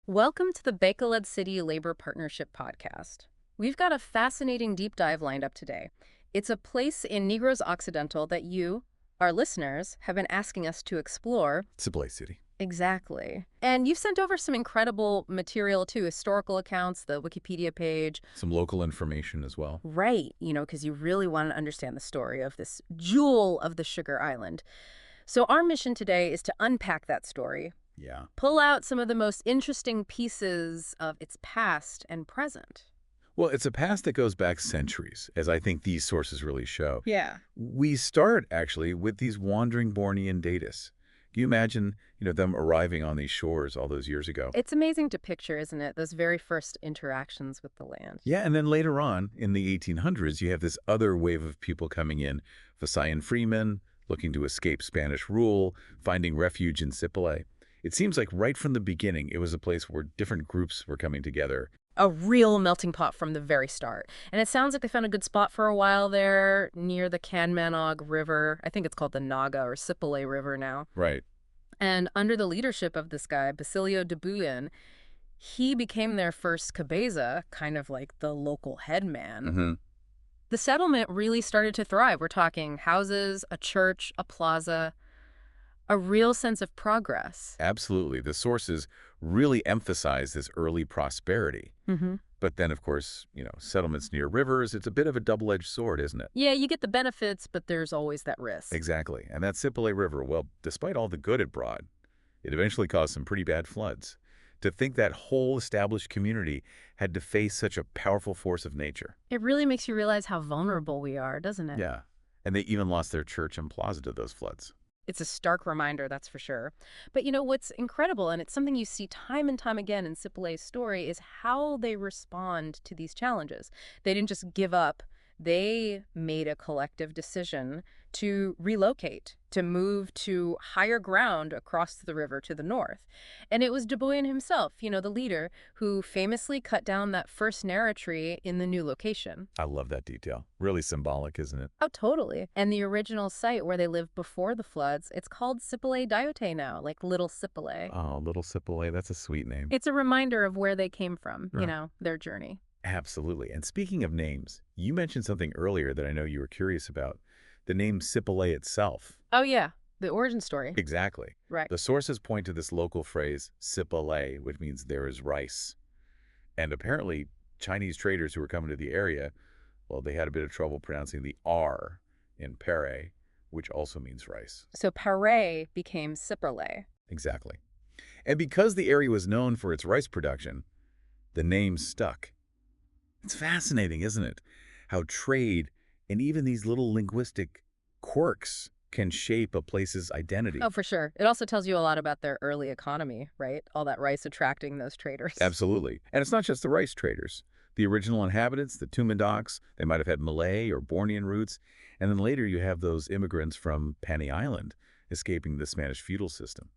Welcome to the Bacolod City Labor Partnership Podcast. We've got a fascinating deep dive lined up today. It's a place in Negros Occidental that you, our listeners, have been asking us to explore. Sipalay City. Exactly. And you've sent over some incredible material too, historical accounts, the Wikipedia page. Some local information as well. Right, because you really want to understand the story of this jewel of the Sugar Island. So our mission today is to unpack that story, Yeah. pull out some of the most interesting pieces of its past and present. Well, it's a past that goes back centuries, as I think these sources really show. Yeah. We start, actually, with these wandering Bornean Datis. Can you imagine, them arriving on these shores all those years ago? It's amazing to picture, isn't it? Those very first interactions with the land. Yeah, and then later on, in the 1800s, you have this other wave of people coming in. Visayan freemen, looking to escape Spanish rule, finding refuge in Sipalay. It seems like right from the beginning, it was a place where different groups were coming together. A real melting pot from the very start. And it sounds like they found a good spot for a while there near the Canmanog River. I think it's called the Naga or Sipalay River now. Right. And under the leadership of this guy, Basilio de Buin, he became their first cabeza, kind of like the local head man. Mm-hmm. The settlement really started to thrive. We're talking houses, a church, a plaza, a real sense of progress. Absolutely. The sources really emphasize this early prosperity. Mm-hmm. But then, of course, settlements near rivers, it's a bit of a double-edged sword, isn't it? Yeah, you get the benefits, but there's always that risk. Exactly. And that Sipalay River, well, despite all the good it brought, it eventually caused some pretty bad floods. To think that whole established community had to face such a powerful force of nature. It really makes you realize how vulnerable we are, doesn't it? Yeah. And they even lost their church and plaza to those floods. It's a stark reminder, that's for sure. But what's incredible, and it's something you see time and time again in Sipalay's story, is how they respond to these challenges. They didn't just give up. They made a collective decision to relocate, to move to higher ground across the river to the north. And it was de Buin himself, the leader, who famously cut down that first narrow tree in the new location. I love that detail. Really symbolic, isn't it? Oh, totally. And the original site where they lived before the floods, it's called Sipalay Diote now, like Little Sipalay. Oh, Little Sipalay, that's a sweet name. It's a reminder of where they came from, Right. their journey. Absolutely. And speaking of names, you mentioned something earlier that I know you were curious about. The name Sipalay itself. Oh, yeah. The origin story. Exactly. Right. The sources point to this local phrase, Sipalay, which means there is rice. And apparently, Chinese traders who were coming to the area, well, they had a bit of trouble pronouncing the R in pere, which also means rice. So Pare became Sipalay. Exactly. And because the area was known for its rice production, the name stuck. It's fascinating, isn't it? How trade and even these little linguistic quirks can shape a place's identity. Oh, for sure. It also tells you a lot about their early economy, right? All that rice attracting those traders. Absolutely. And it's not just the rice traders. The original inhabitants, the Tumandocs, they might have had Malay or Bornean roots. And then later you have those immigrants from Panay Island escaping the Spanish feudal system.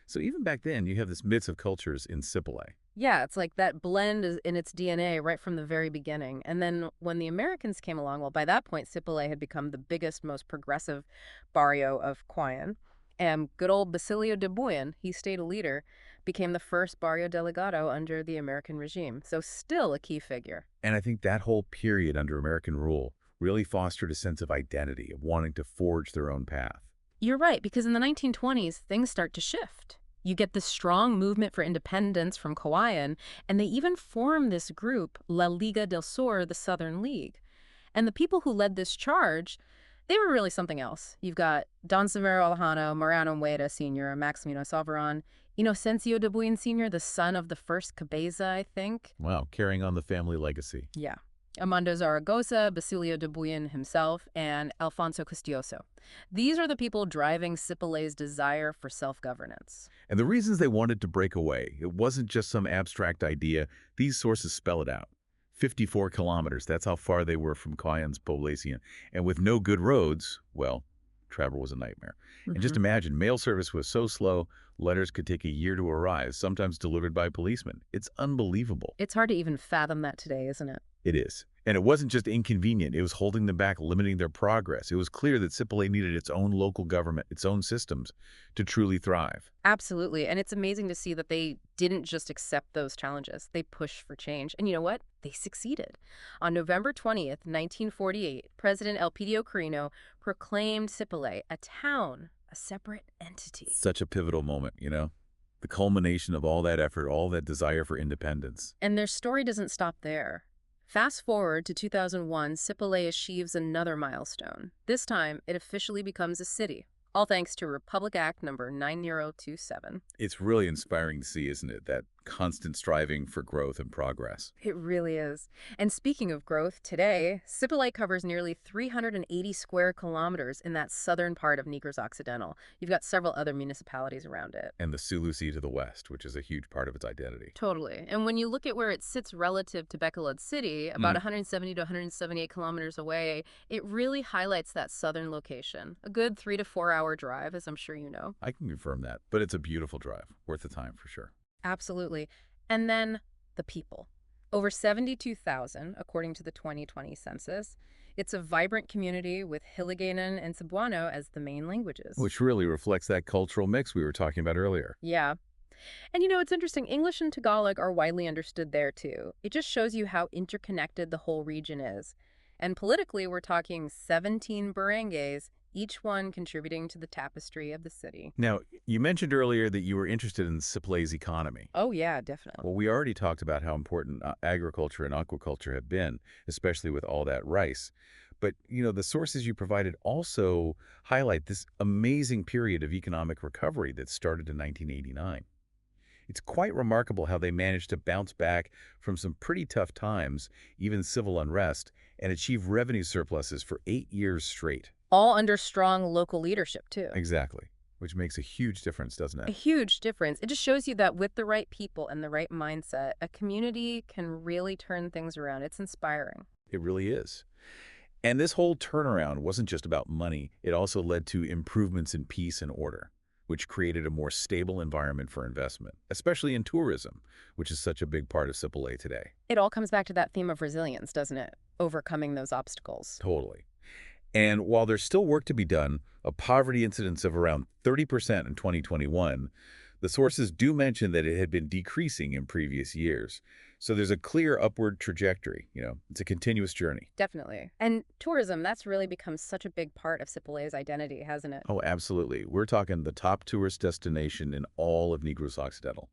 So even back then, you have this mix of cultures in Sipalay. Yeah, it's like that blend is in its DNA right from the very beginning. And then when the Americans came along, well, by that point, Sipalay had become the biggest, most progressive barrio of Cauayan. And good old Basilio de Buin, he stayed a leader, became the first barrio delegado under the American regime. So still a key figure. And I think that whole period under American rule really fostered a sense of identity, of wanting to forge their own path. You're right, because in the 1920s, things start to shift. You get this strong movement for independence from Cauayan, and they even form this group, La Liga del Sur, the Southern League. And the people who led this charge, they were really something else. You've got Don Severo Alejano, Mariano Mueda Sr., Maximino Salvaron, Inocencio de Buin Sr., the son of the first cabeza, I think. Wow, carrying on the family legacy. Yeah. Armando Zaragoza, Basilio de Buin himself, and Alfonso Costioso. These are the people driving Sipalay's desire for self-governance. And the reasons they wanted to break away, it wasn't just some abstract idea. These sources spell it out. 54 kilometers, that's how far they were from Cauayan's Poblacion. And with no good roads, well, travel was a nightmare. And just imagine, mail service was so slow, letters could take a year to arrive, sometimes delivered by policemen. It's unbelievable. It's hard to even fathom that today, isn't it? It is. And it wasn't just inconvenient, it was holding them back, limiting their progress. It was clear that Sipalay needed its own local government, its own systems, to truly thrive. Absolutely. And it's amazing to see that they didn't just accept those challenges. They pushed for change. And you know what? They succeeded. On November 20th, 1948, President Elpidio Quirino proclaimed Sipalay a town, a separate entity. Such a pivotal moment, The culmination of all that effort, all that desire for independence. And their story doesn't stop there. Fast forward to 2001, Sipalay achieves another milestone. This time, it officially becomes a city, all thanks to Republic Act number 9027. It's really inspiring to see, isn't it? That constant striving for growth and progress. It really is. And speaking of growth, today, Sipalay covers nearly 380 square kilometers in that southern part of Negros Occidental. You've got several other municipalities around it. And the Sulu Sea to the west, which is a huge part of its identity. Totally. And when you look at where it sits relative to Bacolod City, about 170 to 178 kilometers away, it really highlights that southern location. A good 3 to 4 hour drive, as I'm sure you know. I can confirm that, but it's a beautiful drive, worth the time for sure. Absolutely. And then the people. Over 72,000, according to the 2020 census. It's a vibrant community with Hiligaynon and Cebuano as the main languages. Which really reflects that cultural mix we were talking about earlier. Yeah. And you know, it's interesting. English and Tagalog are widely understood there, too. It just shows you how interconnected the whole region is. And politically, we're talking 17 barangays, each one contributing to the tapestry of the city. Now, you mentioned earlier that you were interested in Sipalay's economy. Oh, yeah, definitely. Well, we already talked about how important agriculture and aquaculture have been, especially with all that rice. But, the sources you provided also highlight this amazing period of economic recovery that started in 1989. It's quite remarkable how they managed to bounce back from some pretty tough times, even civil unrest, and achieve revenue surpluses for 8 years straight. All under strong local leadership, too. Exactly, which makes a huge difference, doesn't A it? huge difference. It just shows you that with the right people and the right mindset, a community can really turn things around. It's inspiring. It really is. And this whole turnaround wasn't just about money. It also led to improvements in peace and order, which created a more stable environment for investment, especially in tourism, which is such a big part of Sipalay today. It all comes back to that theme of resilience, doesn't it? Overcoming those obstacles. Totally. And while there's still work to be done, a poverty incidence of around 30% in 2021, the sources do mention that it had been decreasing in previous years. So there's a clear upward trajectory. It's a continuous journey. Definitely. And tourism, that's really become such a big part of Sipalay's identity, hasn't it? Oh, absolutely. We're talking the top tourist destination in all of Negros Occidental.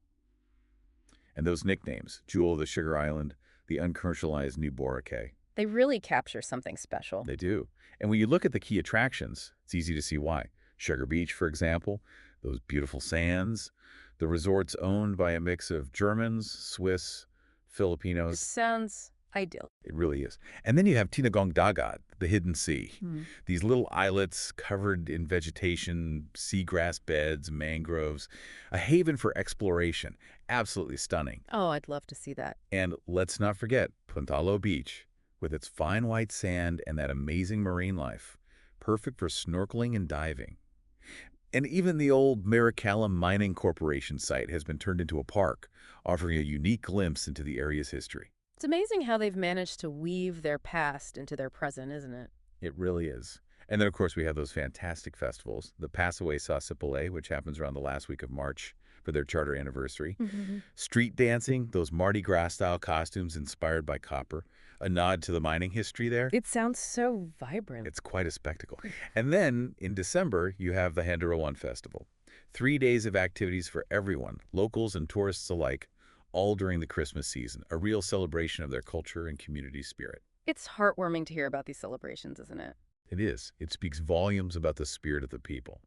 And those nicknames, Jewel of the Sugar Island, the uncommercialized New Boracay, They really capture something special. they do. And when you look at the key attractions, it's easy to see why. Sugar Beach, for example, those beautiful sands, the resort's owned by a mix of Germans, Swiss, Filipinos. Sounds ideal. It really is. And then you have Tinagong Dagat, the hidden sea. Hmm. These little islets covered in vegetation, seagrass beds, mangroves, a haven for exploration. Absolutely stunning. Oh, I'd love to see that. And let's not forget Puntalo Beach, with its fine white sand and that amazing marine life. Perfect for snorkeling and diving. And even the old Maricalum Mining Corporation site has been turned into a park, offering a unique glimpse into the area's history. It's amazing how they've managed to weave their past into their present, isn't it? It really is. And then, of course, we have those fantastic festivals. The Passaway Sa Sipalay, which happens around the last week of March for their charter anniversary. Street dancing, those Mardi Gras-style costumes inspired by copper. A nod to the mining history there. It sounds so vibrant. It's quite a spectacle. And then, in December, you have the Handurawan Festival. 3 days of activities for everyone, locals and tourists alike, all during the Christmas season. A real celebration of their culture and community spirit. It's heartwarming to hear about these celebrations, isn't it? It is. It speaks volumes about the spirit of the people.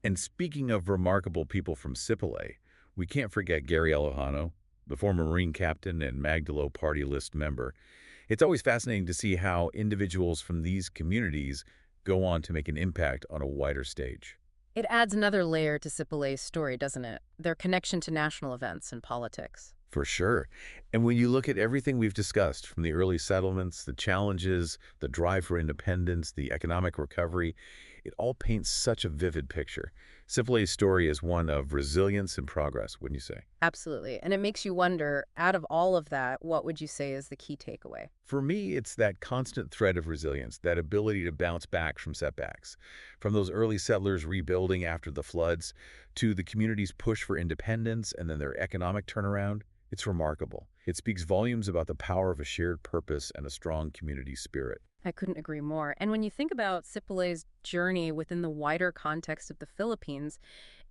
And speaking of remarkable people from Sipalay, we can't forget Gary Alojano, the former Marine captain and Magdalo Party List member. It's always fascinating to see how individuals from these communities go on to make an impact on a wider stage. It adds another layer to Sipalay's story, doesn't it? Their connection to national events and politics. For sure. And when you look at everything we've discussed, from the early settlements, the challenges, the drive for independence, the economic recovery, it all paints such a vivid picture. Sipalay's story is one of resilience and progress, wouldn't you say? Absolutely. And it makes you wonder, out of all of that, what would you say is the key takeaway? For me, it's that constant thread of resilience, that ability to bounce back from setbacks. From those early settlers rebuilding after the floods to the community's push for independence and then their economic turnaround, it's remarkable. It speaks volumes about the power of a shared purpose and a strong community spirit. I couldn't agree more. And when you think about Sipalay's journey within the wider context of the Philippines,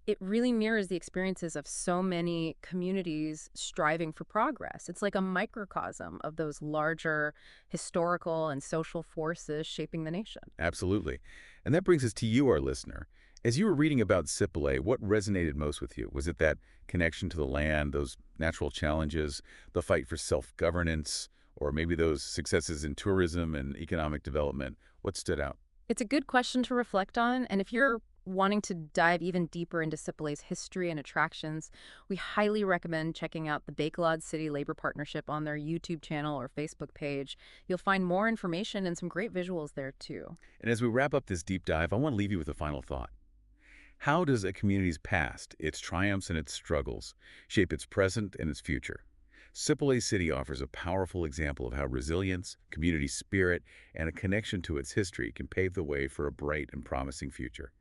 it really mirrors the experiences of so many communities striving for progress. It's like a microcosm of those larger historical and social forces shaping the nation. Absolutely. And that brings us to you, our listener. As you were reading about Sipalay, what resonated most with you? Was it that connection to the land, those natural challenges, the fight for self-governance, or maybe those successes in tourism and economic development? What stood out? It's a good question to reflect on, and if you're wanting to dive even deeper into Sipalay's history and attractions, we highly recommend checking out the Bacolod City Labor Partnership on their YouTube channel or Facebook page. You'll find more information and some great visuals there too. And as we wrap up this deep dive, I want to leave you with a final thought. How does a community's past, its triumphs and its struggles, shape its present and its future? Sipalay City offers a powerful example of how resilience, community spirit, and a connection to its history can pave the way for a bright and promising future.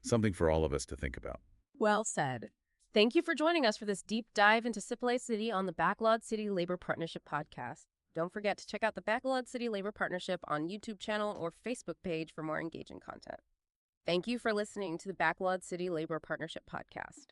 Something for all of us to think about. Well said. Thank you for joining us for this deep dive into Sipalay City on the Bacolod City Labor Partnership podcast. Don't forget to check out the Bacolod City Labor Partnership on YouTube channel or Facebook page for more engaging content. Thank you for listening to the Bacolod City Labor Partnership podcast.